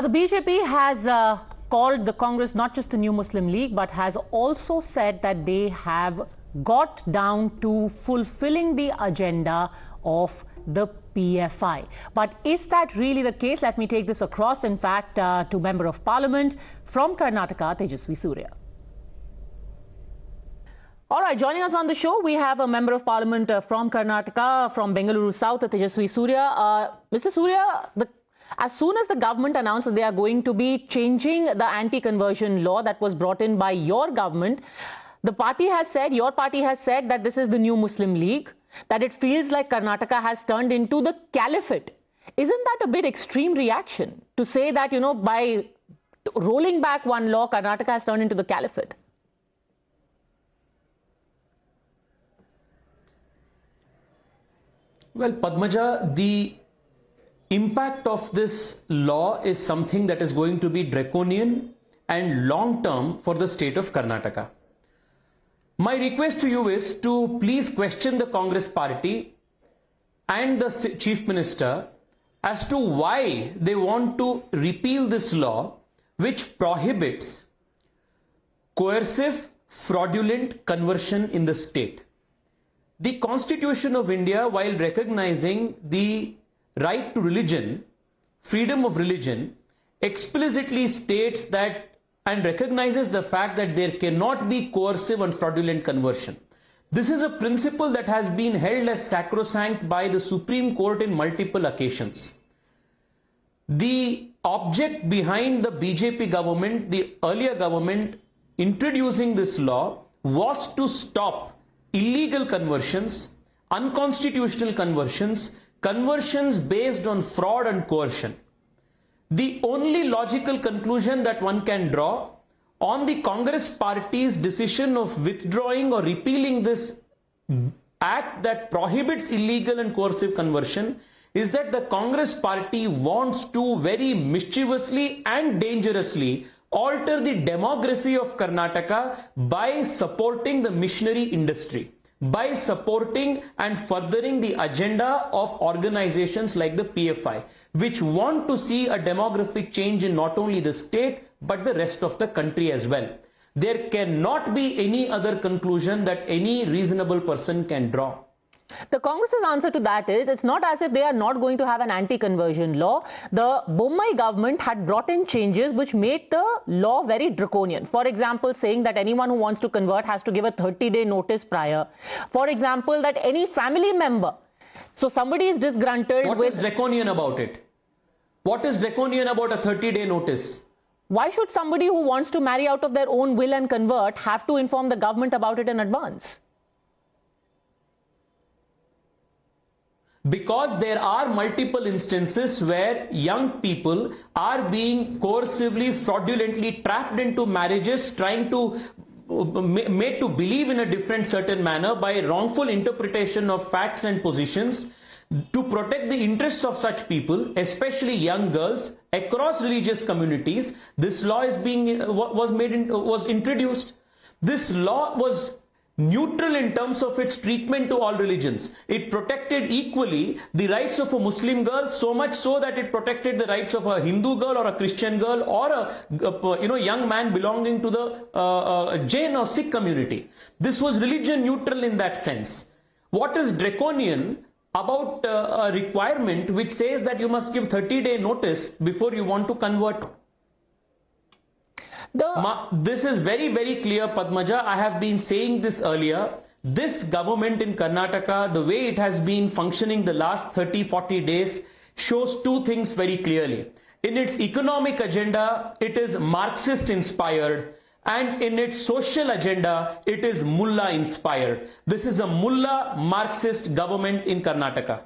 The BJP has called the Congress not just the New Muslim League, but has also said that they have got down to fulfilling the agenda of the PFI. But is that really the case? Let me take this across, in fact, to Member of Parliament from Karnataka, Tejasvi Surya. All right, joining us on the show, we have a Member of Parliament from Karnataka, from Bengaluru South, Tejasvi Surya. Mr. Surya, as soon as the government announced that they are going to be changing the anti-conversion law that was brought in by your government, the party has said, your party has said that this is the New Muslim League, that it feels like Karnataka has turned into the caliphate. Isn't that a bit extreme reaction to say that, you know, by rolling back one law, Karnataka has turned into the caliphate? Well, Padmaja, the impact of this law is something that is going to be draconian and long-term for the state of Karnataka. My request to you is to please question the Congress party and the Chief Minister as to why they want to repeal this law which prohibits coercive, fraudulent conversion in the state. The Constitution of India, while recognizing the right to religion, freedom of religion, explicitly states that and recognizes the fact that there cannot be coercive and fraudulent conversion. This is a principle that has been held as sacrosanct by the Supreme Court in multiple occasions. The object behind the BJP government, the earlier government, introducing this law was to stop illegal conversions, unconstitutional conversions, conversions based on fraud and coercion. The only logical conclusion that one can draw on the Congress party's decision of withdrawing or repealing this act that prohibits illegal and coercive conversion is that the Congress party wants to very mischievously and dangerously alter the demography of Karnataka by supporting the missionary industry, by supporting and furthering the agenda of organizations like the PFI, which want to see a demographic change in not only the state, but the rest of the country as well. There cannot be any other conclusion that any reasonable person can draw. The Congress's answer to that is, it's not as if they are not going to have an anti-conversion law. The Bommai government had brought in changes which made the law very draconian. For example, saying that anyone who wants to convert has to give a 30-day notice prior. For example, that any family member, so somebody is disgruntled with... What is draconian about it? What is draconian about a 30-day notice? Why should somebody who wants to marry out of their own will and convert have to inform the government about it in advance? Because there are multiple instances where young people are being coercively, fraudulently trapped into marriages, trying to made to believe in a different certain manner by wrongful interpretation of facts and positions. To protect the interests of such people, especially young girls across religious communities, this law is was introduced. This law was neutral in terms of its treatment to all religions. It protected equally the rights of a Muslim girl, so much so that it protected the rights of a Hindu girl or a Christian girl or a young man belonging to the Jain or Sikh community. This was religion neutral in that sense. What is draconian about a requirement which says that you must give 30-day notice before you want to convert? This is very, very clear, Padmaja. I have been saying this earlier. This government in Karnataka, the way it has been functioning the last 30-40 days, shows two things very clearly. In its economic agenda, it is Marxist inspired, and in its social agenda, it is Mullah inspired. This is a Mullah-Marxist government in Karnataka.